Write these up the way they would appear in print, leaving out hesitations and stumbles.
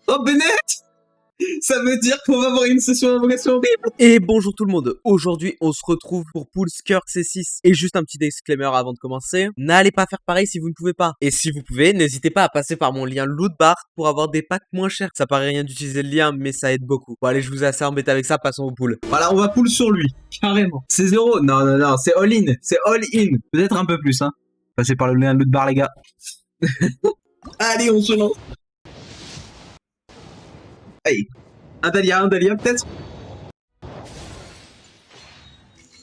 Oh, Bennett! Ça veut dire qu'on va avoir une session d'invocation horrible. Et bonjour tout le monde, aujourd'hui on se retrouve pour Pool Skirk C6. Et juste un petit disclaimer avant de commencer, n'allez pas faire pareil si vous ne pouvez pas. Et si vous pouvez, n'hésitez pas à passer par mon lien Lootbar pour avoir des packs moins chers. Ça paraît rien d'utiliser le lien, mais ça aide beaucoup. Bon allez, je vous ai assez embêté avec ça, passons au pool. Voilà, on va pool sur lui, carrément. C'est 0. Non, c'est all-in. C'est all-in. Peut-être un peu plus, hein. Passez par le lien Lootbar, les gars. Allez, on se lance. Allez. Un Dahlia peut-être.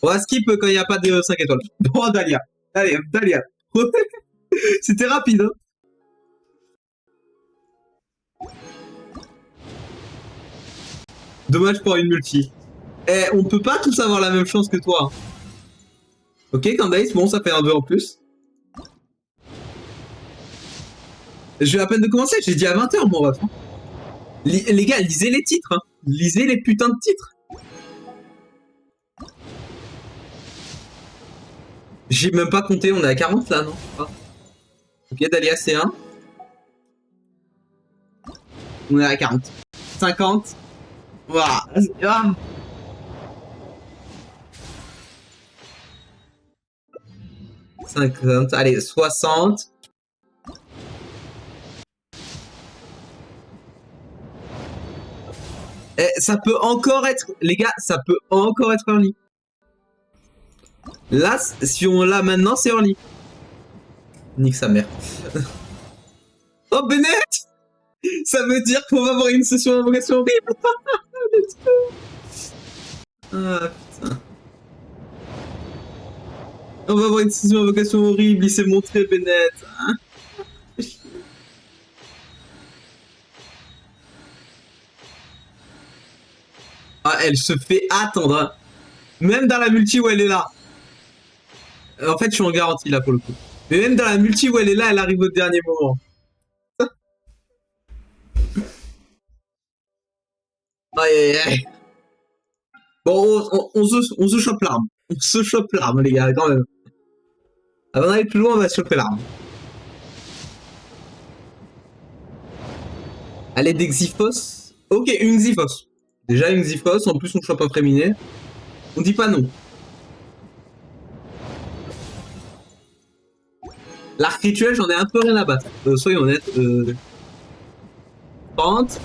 On va skip quand il n'y a pas de 5 étoiles. Bon, Dahlia. Allez, Dahlia. C'était rapide, hein. Dommage pour une multi. Eh, on peut pas tous avoir la même chance que toi. Hein. Ok, Candace, bon, ça fait un 2 en plus. Je vais à peine de commencer, j'ai dit à 20h, mon ref. Les gars, lisez les titres. Hein. Lisez les putains de titres. J'ai même pas compté, on est à 40 là, non? Ah. Ok, Dahlia, c'est 1. On est à 40. 50. Voilà. Ah. 50. Allez, 60. Eh, ça peut encore être... Les gars, ça peut encore être early. Là, si on l'a maintenant, c'est early. Nique sa mère. Oh, Bennett! Ça veut dire qu'on va avoir une session d'invocation horrible. Let's go. Ah, putain. On va avoir une session d'invocation horrible, il s'est montré, Bennett. Hein. Ah, elle se fait attendre. Hein. Même dans la multi où elle est là. En fait, je suis en garantie là pour le coup. Mais même dans la multi où elle est là, elle arrive au dernier moment. Aïe aïe aïe. Bon, on se chope l'arme. On se chope l'arme, les gars, quand même. Avant d'aller plus loin, on va se choper l'arme. Allez, des Xyphos. Ok, une Xyphos. Déjà une Xyphos, en plus on chope un préminé. On dit pas non. L'arc rituel, j'en ai un peu rien à battre. Soyons honnêtes. 30.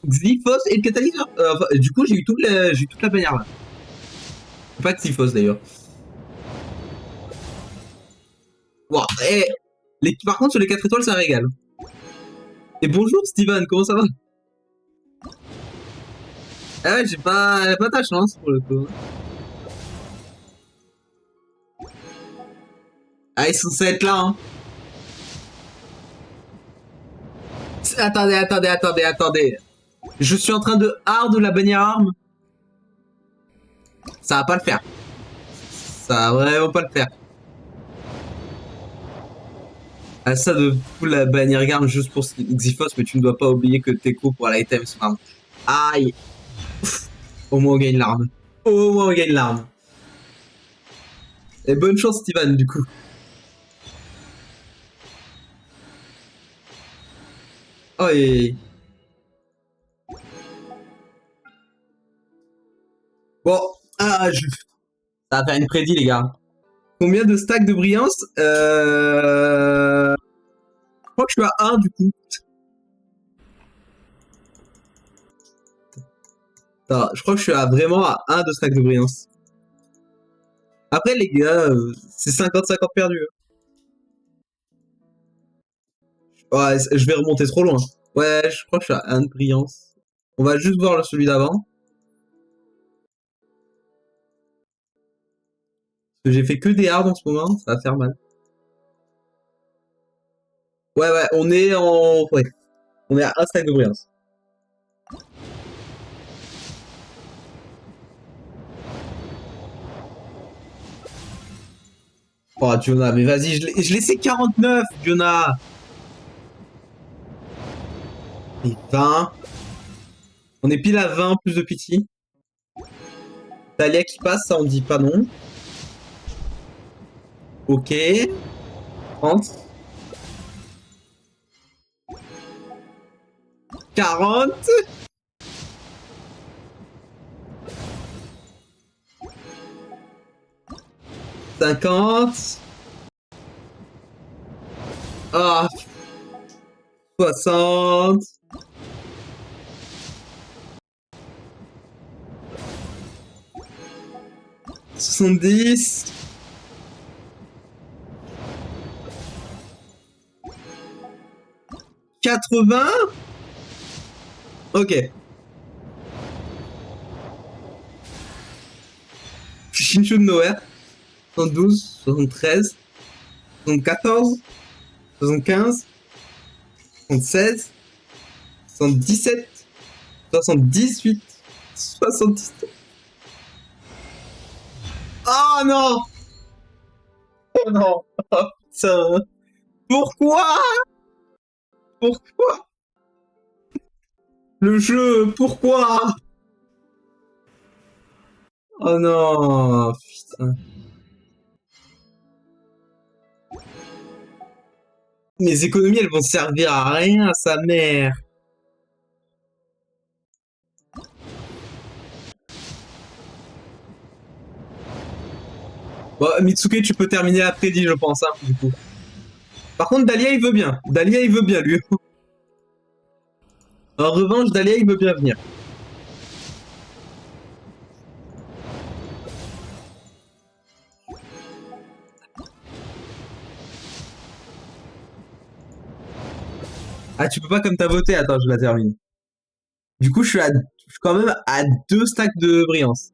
Xyphos et le catalyseur. Enfin, du coup, j'ai eu toute la bannière là. Pas Xyphos d'ailleurs. Wow. Et par contre, sur les 4 étoiles, ça régale. Et bonjour Steven, comment ça va? Ah ouais, j'ai pas ta chance pour le coup. Ah, ils sont censés être là, hein. Attendez. Je suis en train de hard la bannière arme. Ça va pas le faire. Ça va vraiment pas le faire. À ça de foutre la bannière arme juste pour Xyphos, mais tu ne dois pas oublier que Teco pour l'item son arme. Aïe. Ouf. Au moins on gagne l'arme. Au moins on gagne l'arme. Et bonne chance Steven du coup. Oh et... Bon, ça va faire une prédit les gars. Combien de stacks de brillance Je crois que je suis à 1 du coup. Attends, je crois que je suis vraiment à 1 de stack de brillance. Après les gars, c'est 50-50 perdu. Ouais, je vais remonter trop loin. Ouais, je crois que je suis à 1 de brillance. On va juste voir celui d'avant. J'ai fait que des hards en ce moment, ça va faire mal. Ouais, on est en... Ouais. On est à 1 stack de brillance. Oh, Jonah, mais vas-y, je laissais 49, Jonah. Et 20. On est pile à 20 plus de pitié. Talia qui passe, ça on dit pas non. Ok. 30. 40. 50. Ah, 60. 70. 80. Ok. Shinshu de Nowhere. 72, 73, 74, 75, 76, 77, 78, 77. Oh non! Oh non! Oh putain! Pourquoi? Pourquoi? Le jeu, pourquoi? Oh non! Putain. Mes économies, elles vont servir à rien, sa mère. Bon, Mitsuke, tu peux terminer l'après-midi, je pense, hein, du coup. Par contre, Dahlia, il veut bien. Dahlia, il veut bien, lui. En revanche, Dahlia, il veut bien venir. Ah, tu peux pas comme t'as voté. Attends, je la termine. Du coup, je suis quand même à 2 stacks de brillance.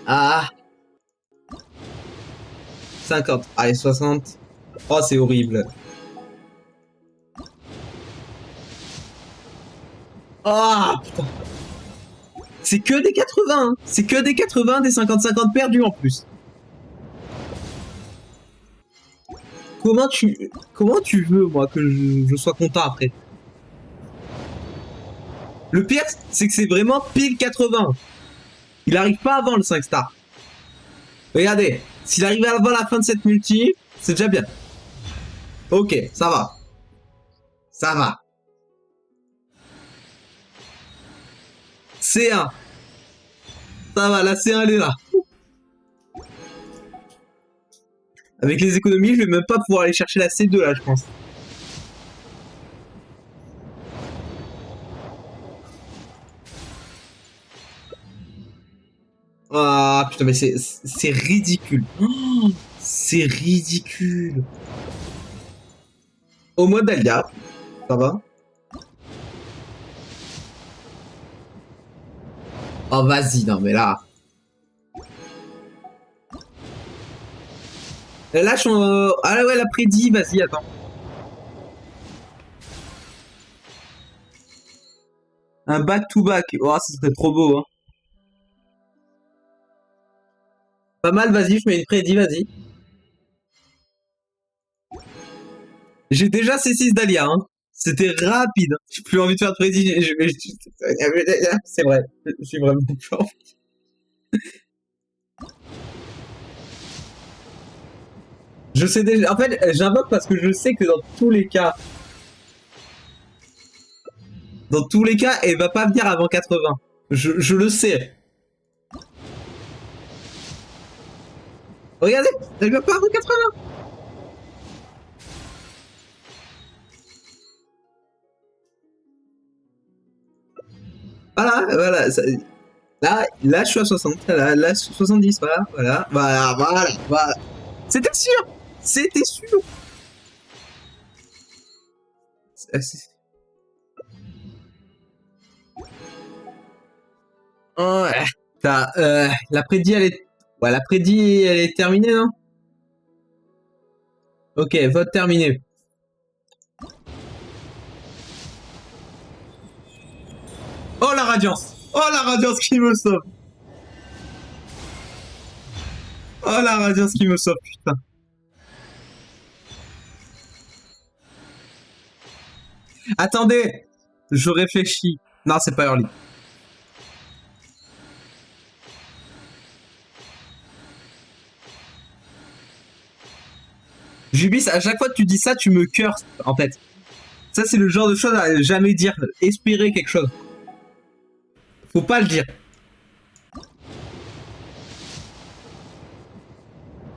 Ah, 50. Allez, 60. Oh, c'est horrible. Ah, putain. C'est que des 80. Hein. C'est que des 80, des 50-50 perdus en plus. Comment tu veux, moi, que je sois content après? Le pire, c'est que c'est vraiment pile 80. Il arrive pas avant le 5 star. Regardez, s'il arrivait avant la fin de cette multi, c'est déjà bien. Ok, ça va. Ça va. C1. Ça va, la C1, elle est là. Avec les économies, je vais même pas pouvoir aller chercher la C2 là, je pense. Ah putain, mais c'est ridicule. Oh, c'est ridicule. Au moins Dahlia, ça va. Oh vas-y, non mais là. Là, je suis ah ouais, la prédit, vas-y, attends. Un back-to-back. Oh, ça serait trop beau, hein. Pas mal, vas-y, je mets une prédit, vas-y. J'ai déjà C6 Dahlia, hein. C'était rapide. J'ai plus envie de faire de prédit. C'est vrai. Je suis vraiment plus envie. Je sais déjà. En fait, j'invoque parce que je sais que dans tous les cas, elle va pas venir avant 80. Je le sais. Regardez, elle va pas avant 80. Voilà, voilà. Là, je suis à 60. Là 70. Voilà. C'était sûr. C'était sûr. Ouais. La prédit, elle est. Ouais, la prédit, elle est terminée, non? Ok, vote terminé. Oh la radiance! Oh la radiance qui me sauve! Oh la radiance qui me sauve, putain. Attendez! Je réfléchis. Non, c'est pas early. Jubis, à chaque fois que tu dis ça, tu me curses, en fait. Ça, c'est le genre de choses à jamais dire. Espérer quelque chose. Faut pas le dire.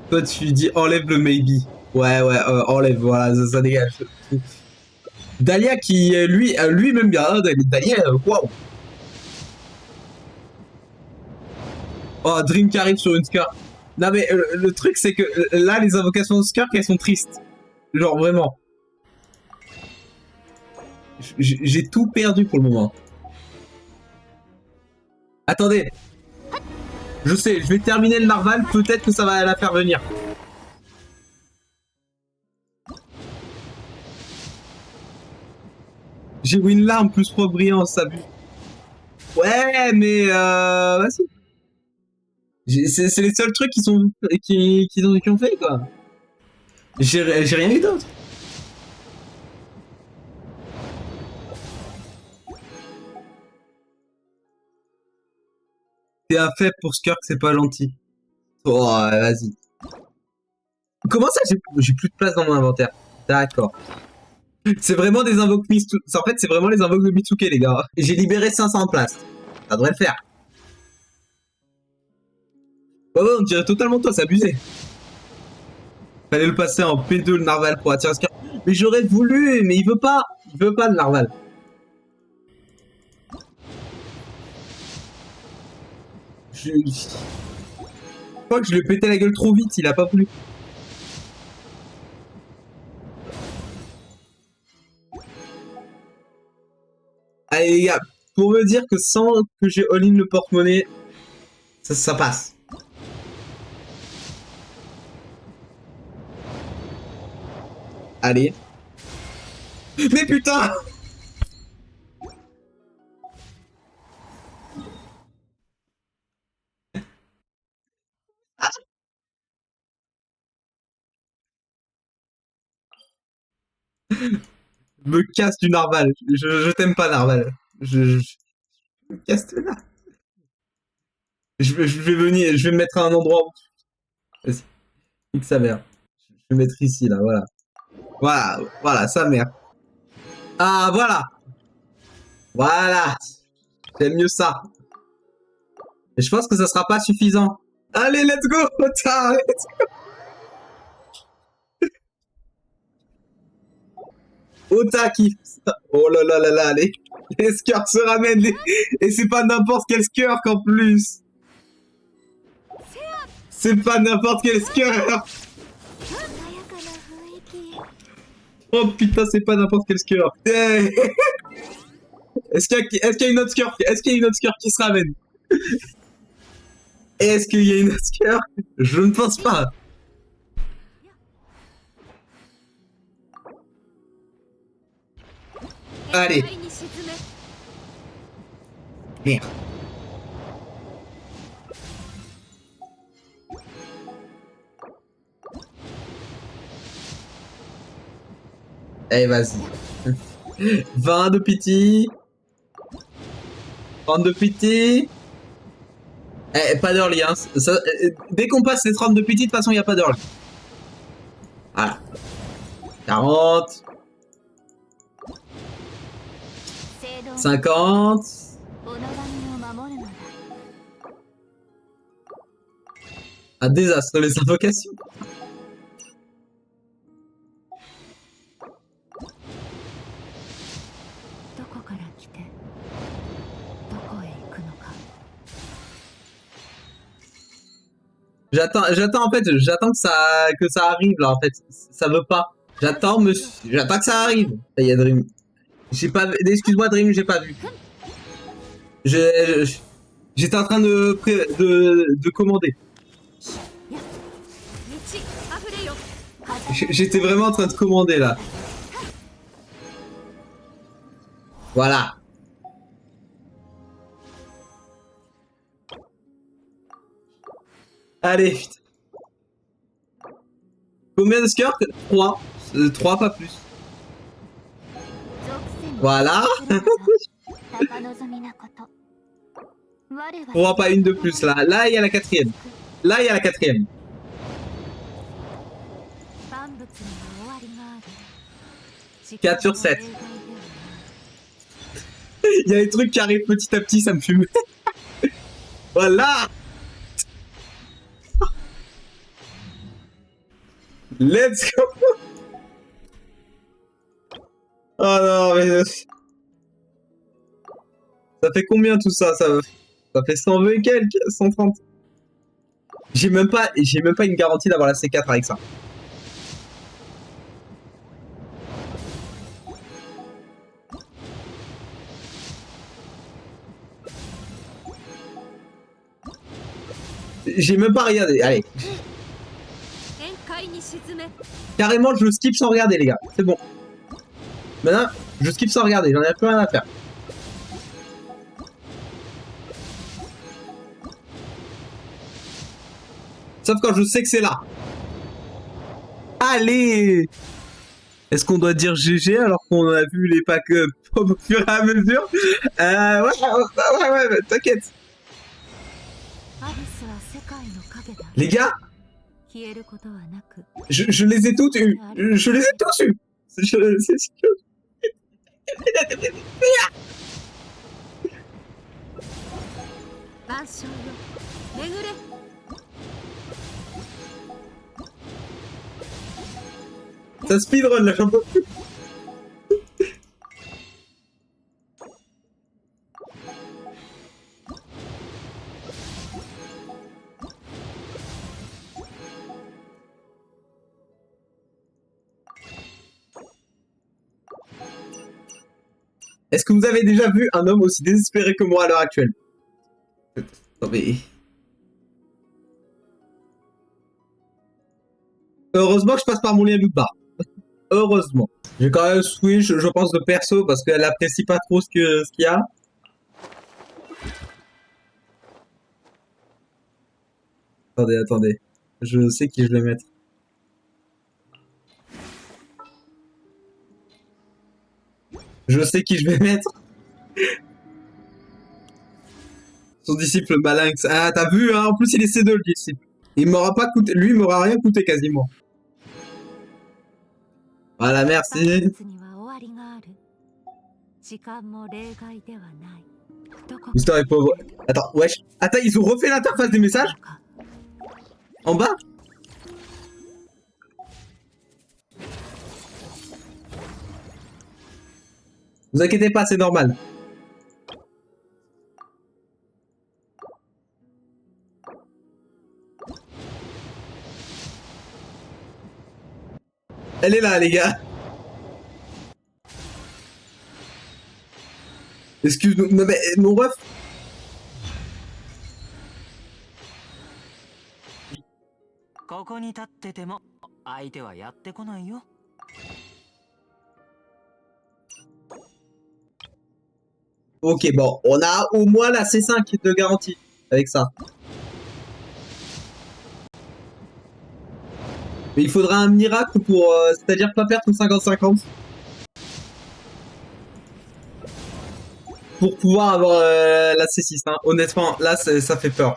Toi, tu dis enlève le maybe. Ouais, enlève, voilà, ça dégage. Dahlia qui, lui même bien. Hein, Dahlia, waouh. Oh, Dream qui arrive sur une Skirk. Non, mais le truc, c'est que là, les invocations de Skirk, elles sont tristes. Genre, vraiment. J'ai tout perdu pour le moment. Attendez. Je sais, je vais terminer le narval, peut-être que ça va la faire venir. J'ai win l'arme plus pro brillant, ça abuse. Ouais, mais vas-y. C'est les seuls trucs qui ont fait, quoi. J'ai rien eu d'autre. T'es un faible pour Skirk, c'est pas gentil. Oh, vas-y. Comment ça, j'ai plus de place dans mon inventaire? D'accord. C'est vraiment des invoques Mitsuke. En fait, c'est vraiment les invoques de Mitsuke, les gars. J'ai libéré 500 places. Ça devrait le faire. Ouais, on dirait totalement toi, c'est abusé. Fallait le passer en P2 le narval pour attirer Skirk. Mais j'aurais voulu, mais il veut pas. Il veut pas le narval. Je crois que je lui ai pété la gueule trop vite, il a pas voulu. Allez les gars, pour me dire que sans que j'ai all-in le porte-monnaie, ça passe. Allez. Mais putain! Me casse du narval. Je t'aime pas, narval. Je me casse de là. Je vais venir, je vais me mettre à un endroit où... Vas-y, nique sa mère. Je vais me mettre ici, là, voilà. Voilà, sa mère. Ah, voilà. Voilà. J'aime mieux ça. Et je pense que ça sera pas suffisant. Allez, let's go, Ota, let's go. Ota kiffe. Oh là là là là, les skirks se ramènent. Et c'est pas n'importe quel skirk en plus. C'est pas n'importe quel skirk. Oh putain, c'est pas n'importe quel skirk. Est-ce qu'il y a une autre skirk? Est-ce qu'il y a une autre skirk qui se ramène? Est-ce qu'il y a une autre skirk? Je ne pense pas. Allez. Merde. Allez, vas-y. 20 de pity. 30 de pity. Eh, pas d'early, hein. Dès qu'on passe les 30 de pity, de toute façon, il n'y a pas d'early. Voilà. 40. 50. Un désastre, les invocations. J'attends en fait, j'attends que ça arrive là en fait. Ça veut pas. J'attends que ça arrive. Il y a Dream. J'ai pas, excuse-moi Dream, j'ai pas vu. J'étais en train de commander. J'étais vraiment en train de commander là. Voilà. Allez, putain. Combien de skirks? 3. 3, pas plus. Voilà. 3, pas une de plus là. Là, il y a la quatrième. Là, il y a la quatrième. 4 sur 7. Il y a des trucs qui arrivent petit à petit, ça me fume. Voilà. Let's go. Oh non, mais... Ça fait combien tout ça? Ça fait 120 et quelques, 130. J'ai même pas une garantie d'avoir la C4 avec ça. J'ai même pas regardé. Allez. Carrément, je skip sans regarder, les gars. C'est bon. Maintenant, je skip sans regarder. J'en ai plus rien à faire. Sauf quand je sais que c'est là. Allez! Est-ce qu'on doit dire GG alors qu'on a vu les packs au fur et à mesure? Ouais, t'inquiète. Les gars, je les ai toutes eues. Je les ai tous eues. Ça speedrun là, j'en peux plus. Est-ce que vous avez déjà vu un homme aussi désespéré que moi à l'heure actuelle? Non mais... Heureusement que je passe par mon lien loot bar. Heureusement. J'ai quand même switch, je pense, de perso parce qu'elle apprécie pas trop ce qu'il y a. Attendez. Je sais qui je vais mettre. Je sais qui je vais mettre. Son disciple Malinx. Ah, t'as vu, hein? En plus, il est C2, le disciple. Il m'aura pas coûté. Lui, il m'aura rien coûté quasiment. Voilà, merci. L'histoire est pauvre. Attends, wesh. Attends, ils ont refait l'interface des messages? En bas? Vous inquiétez pas, c'est normal. Elle est là, les gars. Excuse-nous, non mais mon ref. Ok, bon, on a au moins la C5 de garantie avec ça. Mais il faudra un miracle pour, c'est-à-dire pas perdre ton 50-50. Pour pouvoir avoir la C6, hein. Honnêtement, là, ça fait peur.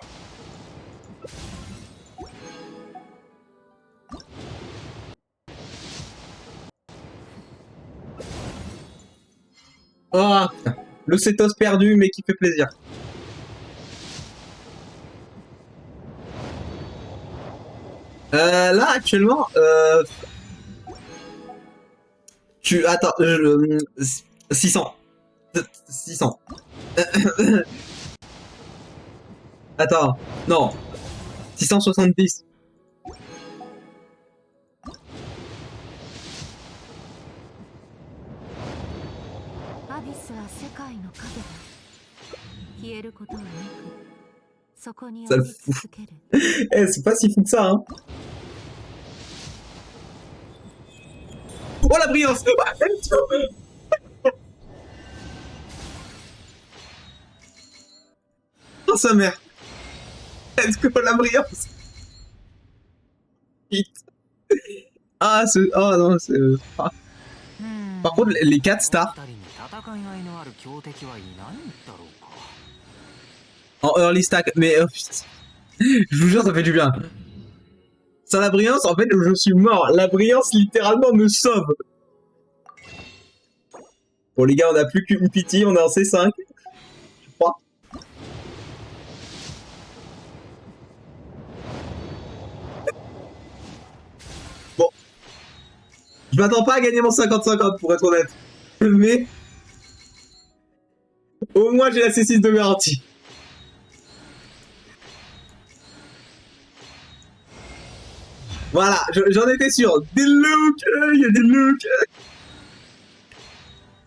Oh, putain. Le Cetos perdu, mais qui fait plaisir. Là, actuellement, Attends, 600. 600. Attends, non. 670. Ça le fout. Eh, c'est pas si fou que ça, hein. Oh la brillance. Oh sa mère. Let's go la brillance. Ah, oh non, c'est... Ah. Par contre, les 4 stars... En early stack, mais... je vous jure, ça fait du bien. Sans la brillance, en fait, je suis mort. La brillance, littéralement, me sauve. Bon, les gars, on a plus qu'une pitié, on est en C5. Je crois. Bon. Je m'attends pas à gagner mon 50-50, pour être honnête. Mais... au moins, j'ai la C6 de garantie. Voilà, j'en étais sûr. Des looks, il y a des looks.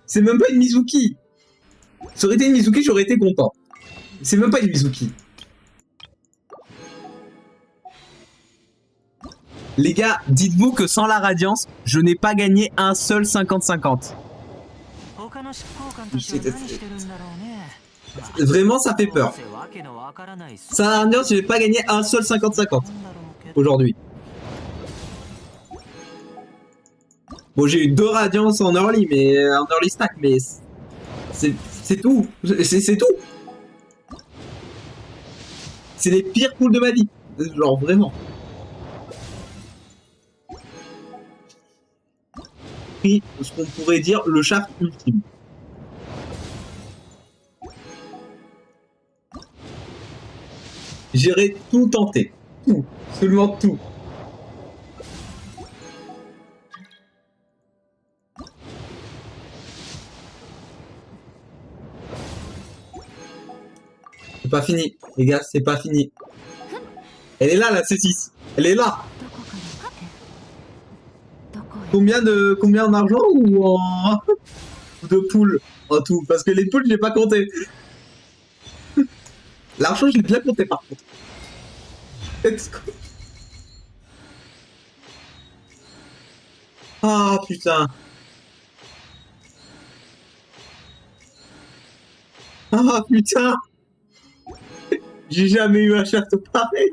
C'est même pas une Mizuki. Ça aurait été une Mizuki, j'aurais été content. C'est même pas une Mizuki. Les gars, dites-vous que sans la Radiance, je n'ai pas gagné un seul 50-50. Vraiment, ça fait peur. Sans la Radiance, je n'ai pas gagné un seul 50-50 aujourd'hui. Bon, j'ai eu 2 Radiances en early, mais en early stack, mais c'est tout. C'est tout. C'est les pires poules de ma vie. Genre, vraiment. Et ce qu'on pourrait dire le shaft ultime. J'irai tout tenter. Tout. Seulement tout. C'est pas fini, les gars, c'est pas fini. Elle est là, la C6. Elle est là. Combien en argent ou en de poules en tout? Parce que les poules, je l'ai pas compté. L'argent, je l'ai bien compté par contre. Let's go. Ah putain. Ah putain. J'ai jamais eu un shaft pareil.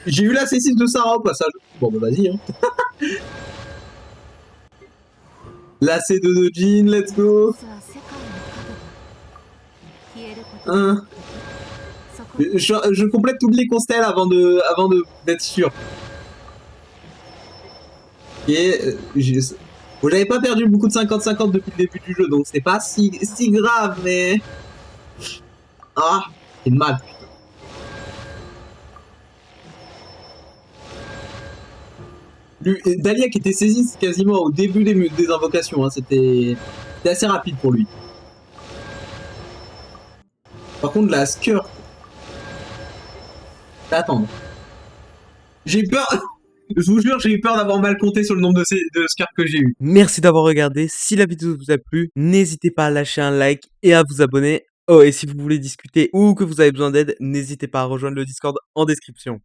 J'ai eu la C6 de Sarah au passage. Bon bah vas-y hein. La C2 de Jean, let's go. Je complète toutes les constelles avant d'être sûr. Et bon, j'avais pas perdu beaucoup de 50-50 depuis le début du jeu, donc c'est pas si grave, mais... ah, c'est mal, putain. Dahlia qui était saisi quasiment au début des invocations, hein, c'était assez rapide pour lui. Par contre, la Skirk... attends. J'ai peur... je vous jure, j'ai eu peur d'avoir mal compté sur le nombre de Skirk que j'ai eu. Merci d'avoir regardé. Si la vidéo vous a plu, n'hésitez pas à lâcher un like et à vous abonner. Oh, et si vous voulez discuter ou que vous avez besoin d'aide, n'hésitez pas à rejoindre le Discord en description.